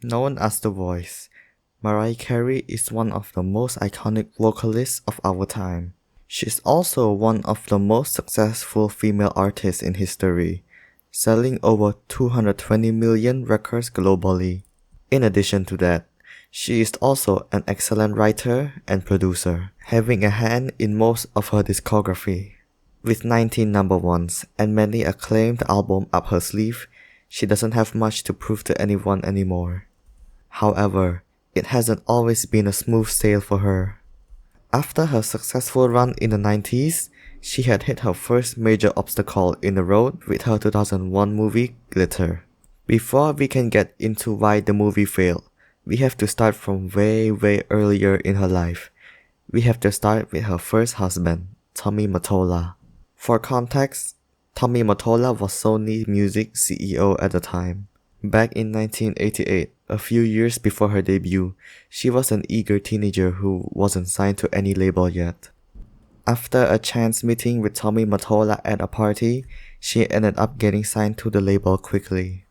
Known as The Voice, Mariah Carey is one of the most iconic vocalists of our time. She is also one of the most successful female artists in history, selling over 220 million records globally. In addition to that, she is also an excellent writer and producer, having a hand in most of her discography. With 19 number ones and many acclaimed albums up her sleeve, she doesn't have much to prove to anyone anymore. However, it hasn't always been a smooth sail for her. After her successful run in the 90s, she had hit her first major obstacle in the road with her 2001 movie Glitter. Before we can get into why the movie failed, we have to start from way earlier in her life. We have to start with her first husband, Tommy Mottola. For context, Tommy Mottola was Sony Music CEO at the time. Back in 1988, a few years before her debut, she was an eager teenager who wasn't signed to any label yet. After a chance meeting with Tommy Mottola at a party, she ended up getting signed to the label quickly.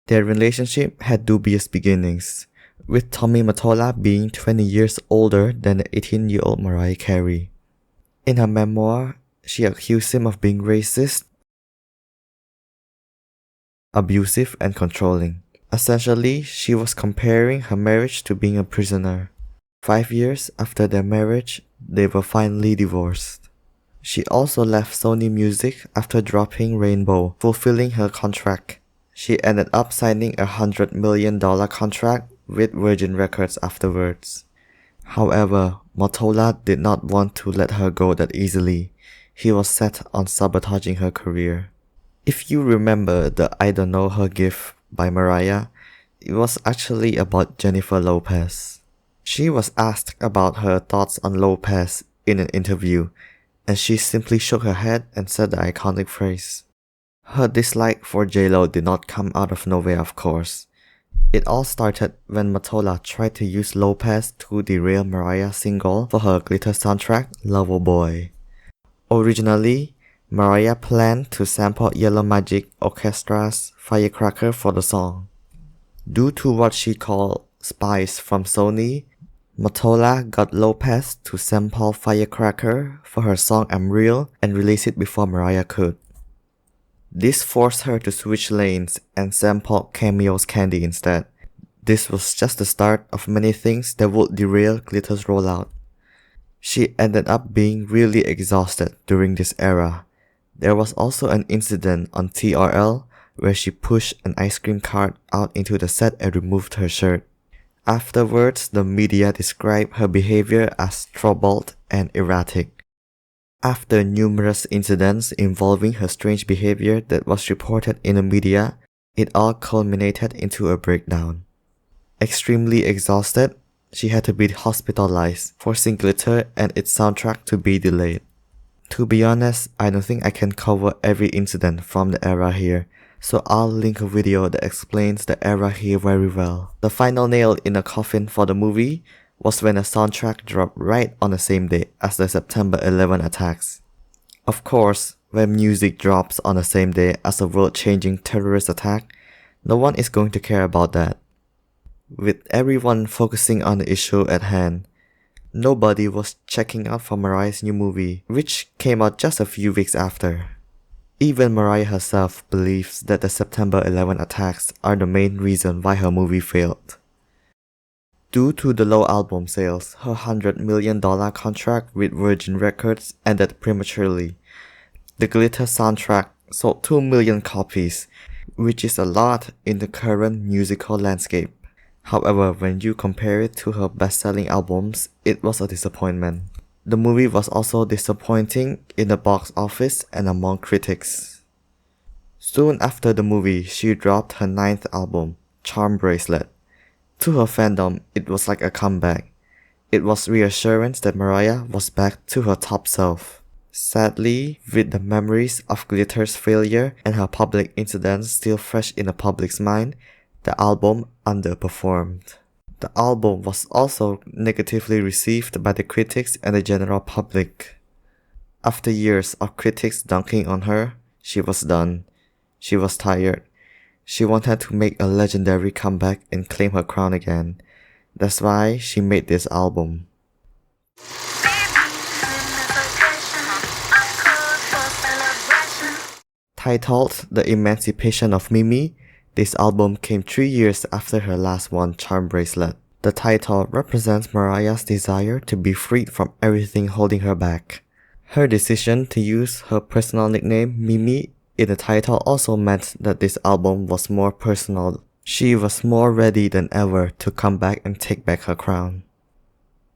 Their relationship had dubious beginnings, with Tommy Mottola being 20 years older than the 18-year-old Mariah Carey. In her memoir, she accused him of being racist, abusive, and controlling. Essentially, she was comparing her marriage to being a prisoner. 5 years after their marriage, they were finally divorced. She also left Sony Music after dropping Rainbow, fulfilling her contract. She ended up signing a $100 million contract with Virgin Records afterwards. However, Mottola did not want to let her go that easily. He was set on sabotaging her career. If you remember the I Don't Know Her GIF by Mariah, it was actually about Jennifer Lopez. She was asked about her thoughts on Lopez in an interview, and she simply shook her head and said the iconic phrase. Her dislike for J-Lo did not come out of nowhere, of course. It all started when Mottola tried to use Lopez to derail Mariah's single for her Glitter soundtrack, Loverboy. Originally, Mariah planned to sample Yellow Magic Orchestra's Firecracker for the song. Due to what she called spies from Sony, Mottola got Lopez to sample Firecracker for her song I'm Real and release it before Mariah could. This forced her to switch lanes and sample Cameo's Candy instead. This was just the start of many things that would derail Glitter's rollout. She ended up being really exhausted during this era. There was also an incident on TRL where she pushed an ice cream cart out into the set and removed her shirt. Afterwards, the media described her behavior as troubled and erratic. After numerous incidents involving her strange behavior that was reported in the media, it all culminated into a breakdown. Extremely exhausted, she had to be hospitalized, forcing Glitter and its soundtrack to be delayed. To be honest, I don't think I can cover every incident from the era here, so I'll link a video that explains the era here very well. The final nail in the coffin for the movie was when the soundtrack dropped right on the same day as the September 11 attacks. Of course, when music drops on the same day as a world-changing terrorist attack, no one is going to care about that. With everyone focusing on the issue at hand, nobody was checking out for Mariah's new movie, which came out just a few weeks after. Even Mariah herself believes that the September 11 attacks are the main reason why her movie failed. Due to the low album sales, her $100 million contract with Virgin Records ended prematurely. The Glitter soundtrack sold 2 million copies, which is a lot in the current musical landscape. However, when you compare it to her best-selling albums, it was a disappointment. The movie was also disappointing in the box office and among critics. Soon after the movie, she dropped her 9th album, Charm Bracelet. To her fandom, it was like a comeback. It was reassurance that Mariah was back to her top self. Sadly, with the memories of Glitter's failure and her public incidents still fresh in the public's mind, the album underperformed. The album was also negatively received by the critics and the general public. After years of critics dunking on her, she was done. She was tired. She wanted to make a legendary comeback and claim her crown again. That's why she made this album. Titled The Emancipation of Mimi, this album came 3 years after her last one, Charm Bracelet. The title represents Mariah's desire to be freed from everything holding her back. Her decision to use her personal nickname Mimi in the title also meant that this album was more personal. She was more ready than ever to come back and take back her crown.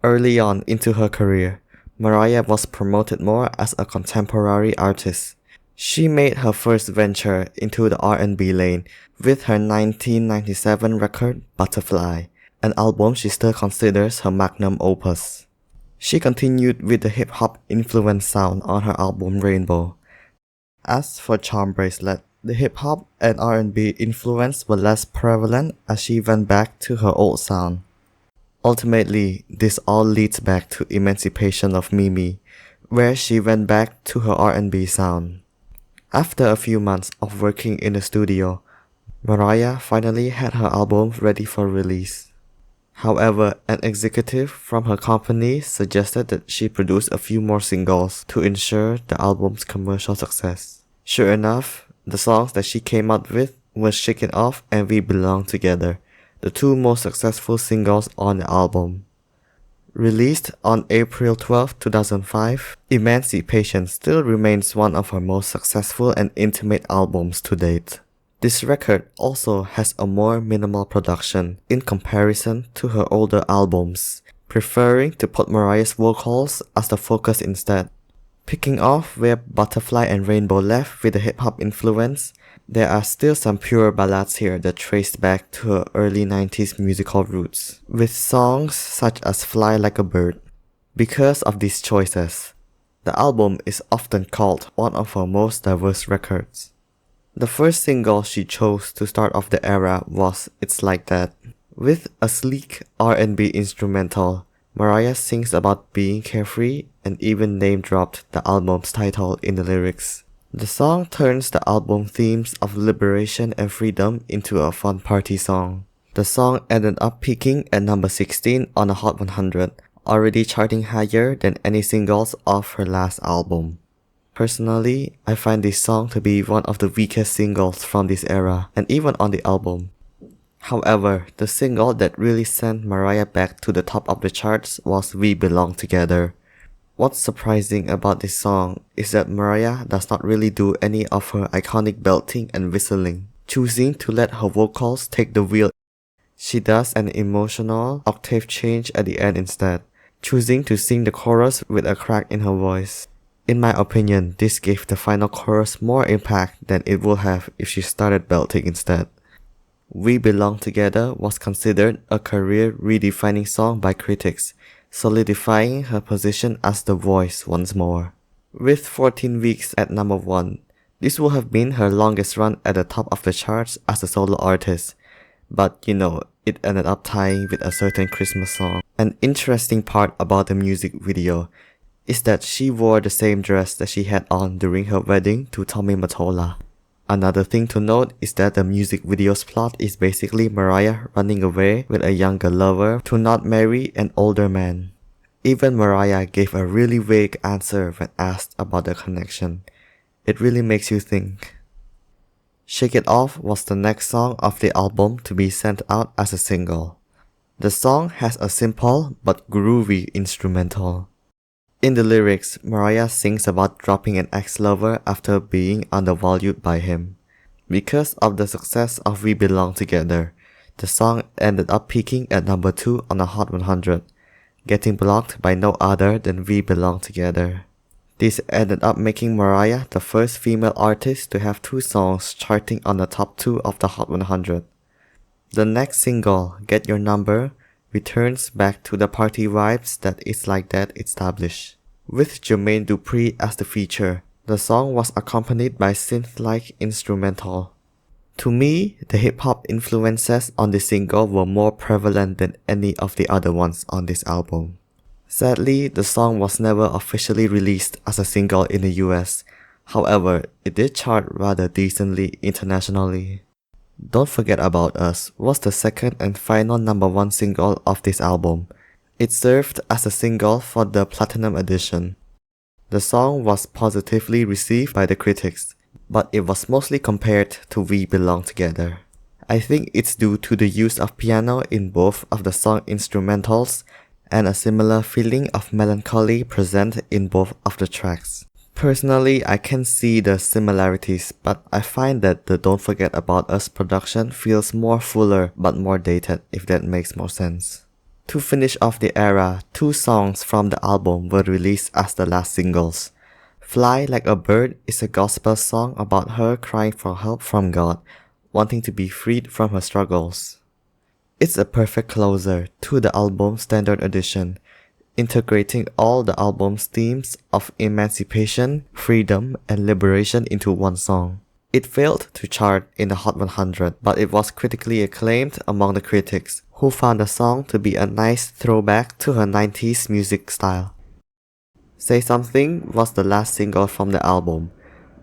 Early on into her career, Mariah was promoted more as a contemporary artist. She made her first venture into the R&B lane with her 1997 record Butterfly, an album she still considers her magnum opus. She continued with the hip-hop influenced sound on her album Rainbow. As for Charm Bracelet, the hip-hop and R&B influence were less prevalent as she went back to her old sound. Ultimately, this all leads back to Emancipation of Mimi, where she went back to her R&B sound. After a few months of working in the studio, Mariah finally had her album ready for release. However, an executive from her company suggested that she produce a few more singles to ensure the album's commercial success. Sure enough, the songs that she came out with were Shake It Off and We Belong Together, the two most successful singles on the album. Released on April 12, 2005, Emancipation still remains one of her most successful and intimate albums to date. This record also has a more minimal production in comparison to her older albums, preferring to put Mariah's vocals as the focus instead. Picking off where Butterfly and Rainbow left with the hip-hop influence, there are still some pure ballads here that trace back to her early 90s musical roots, with songs such as Fly Like a Bird. Because of these choices, the album is often called one of her most diverse records. The first single she chose to start off the era was It's Like That. With a sleek R&B instrumental, Mariah sings about being carefree and even name-dropped the album's title in the lyrics. The song turns the album themes of liberation and freedom into a fun party song. The song ended up peaking at number 16 on the Hot 100, already charting higher than any singles of her last album. Personally, I find this song to be one of the weakest singles from this era, and even on the album. However, the single that really sent Mariah back to the top of the charts was We Belong Together. What's surprising about this song is that Mariah does not really do any of her iconic belting and whistling, choosing to let her vocals take the wheel. She does an emotional octave change at the end instead, choosing to sing the chorus with a crack in her voice. In my opinion, this gave the final chorus more impact than it would have if she started belting instead. We Belong Together was considered a career-redefining song by critics, solidifying her position as the voice once more. With 14 weeks at number 1, this would have been her longest run at the top of the charts as a solo artist. But it ended up tying with a certain Christmas song. An interesting part about the music video is that she wore the same dress that she had on during her wedding to Tommy Mottola. Another thing to note is that the music video's plot is basically Mariah running away with a younger lover to not marry an older man. Even Mariah gave a really vague answer when asked about the connection. It really makes you think. Shake It Off was the next song of the album to be sent out as a single. The song has a simple but groovy instrumental. In the lyrics, Mariah sings about dropping an ex-lover after being undervalued by him. Because of the success of We Belong Together, the song ended up peaking at number 2 on the Hot 100, getting blocked by no other than We Belong Together. This ended up making Mariah the first female artist to have 2 songs charting on the top 2 of the Hot 100. The next single, Get Your Number, returns back to the party vibes that It's Like That established. With Jermaine Dupri as the feature, the song was accompanied by synth-like instrumental. To me, the hip-hop influences on the single were more prevalent than any of the other ones on this album. Sadly, the song was never officially released as a single in the US. However, it did chart rather decently internationally. Don't Forget About Us was the second and final number 1 single of this album. It served as a single for the Platinum Edition. The song was positively received by the critics, but it was mostly compared to We Belong Together. I think it's due to the use of piano in both of the song instrumentals and a similar feeling of melancholy present in both of the tracks. Personally, I can see the similarities, but I find that the Don't Forget About Us production feels more fuller but more dated, if that makes more sense. To finish off the era, 2 songs from the album were released as the last singles. Fly Like a Bird is a gospel song about her crying for help from God, wanting to be freed from her struggles. It's a perfect closer to the album's standard edition, integrating all the album's themes of emancipation, freedom, and liberation into one song. It failed to chart in the Hot 100, but it was critically acclaimed among the critics, who found the song to be a nice throwback to her 90s music style. Say Something was the last single from the album.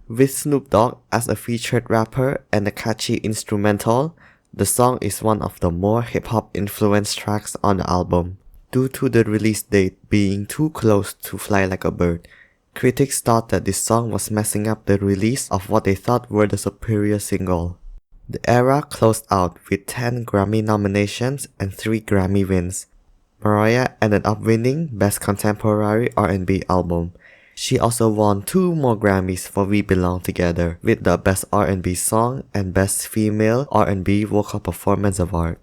With Snoop Dogg as a featured rapper and a catchy instrumental, the song is one of the more hip-hop influenced tracks on the album. Due to the release date being too close to Fly Like a Bird, critics thought that this song was messing up the release of what they thought were the superior single. The era closed out with 10 Grammy nominations and 3 Grammy wins. Mariah ended up winning Best Contemporary R&B Album. She also won 2 more Grammys for We Belong Together with the Best R&B Song and Best Female R&B Vocal Performance Award.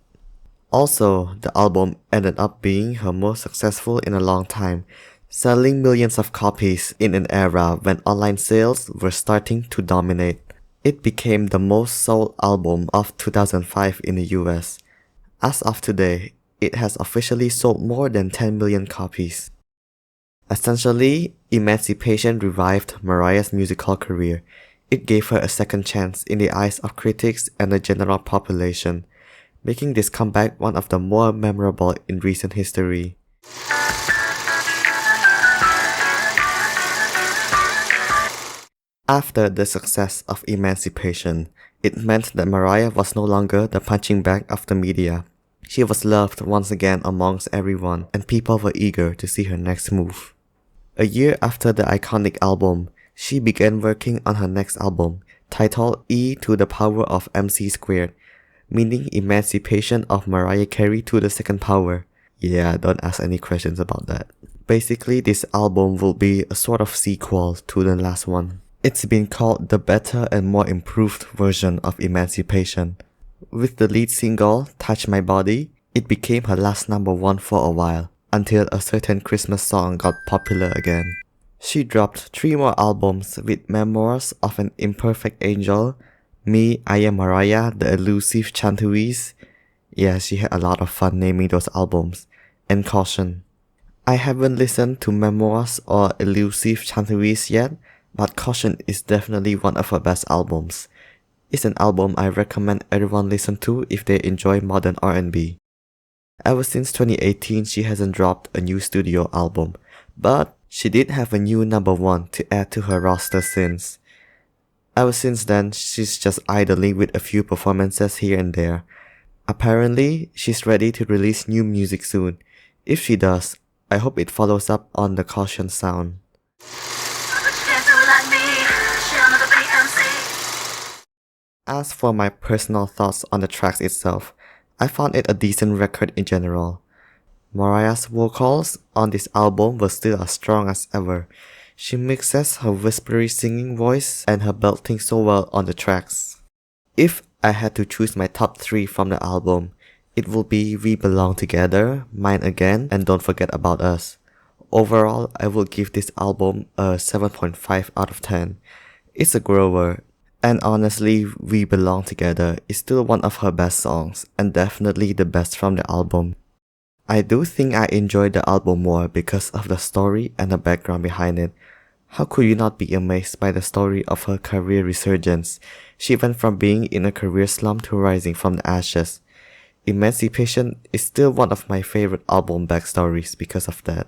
Also, the album ended up being her most successful in a long time, selling millions of copies in an era when online sales were starting to dominate. It became the most sold album of 2005 in the US. As of today, it has officially sold more than 10 million copies. Essentially, Emancipation revived Mariah's musical career. It gave her a second chance in the eyes of critics and the general population, making this comeback one of the more memorable in recent history. After the success of Emancipation, it meant that Mariah was no longer the punching bag of the media. She was loved once again amongst everyone, and people were eager to see her next move. A year after the iconic album, she began working on her next album, titled E to the Power of MC Squared, meaning Emancipation of Mariah Carey to the Second Power. Yeah, don't ask any questions about that. Basically, this album will be a sort of sequel to the last one. It's been called the better and more improved version of Emancipation. With the lead single, Touch My Body, it became her last number 1 for a while, until a certain Christmas song got popular again. She dropped 3 more albums with Memoirs of an Imperfect Angel, Me, I Am Mariah, The Elusive Chanteuse. Yeah, she had a lot of fun naming those albums. And Caution. I haven't listened to Memoirs or Elusive Chanteuse yet, but Caution is definitely one of her best albums. It's an album I recommend everyone listen to if they enjoy modern R&B. Ever since 2018, she hasn't dropped a new studio album, but she did have a new number 1 to add to her roster since. Ever since then, she's just idling with a few performances here and there. Apparently, she's ready to release new music soon. If she does, I hope it follows up on the Caution sound. As for my personal thoughts on the tracks itself, I found it a decent record in general. Mariah's vocals on this album were still as strong as ever. She mixes her whispery singing voice and her belting so well on the tracks. If I had to choose my top 3 from the album, it will be We Belong Together, Mine Again, and Don't Forget About Us. Overall, I will give this album a 7.5 out of 10. It's a grower. And honestly, We Belong Together is still one of her best songs, and definitely the best from the album. I do think I enjoyed the album more because of the story and the background behind it. How could you not be amazed by the story of her career resurgence? She went from being in a career slump to rising from the ashes. Emancipation is still one of my favorite album backstories because of that.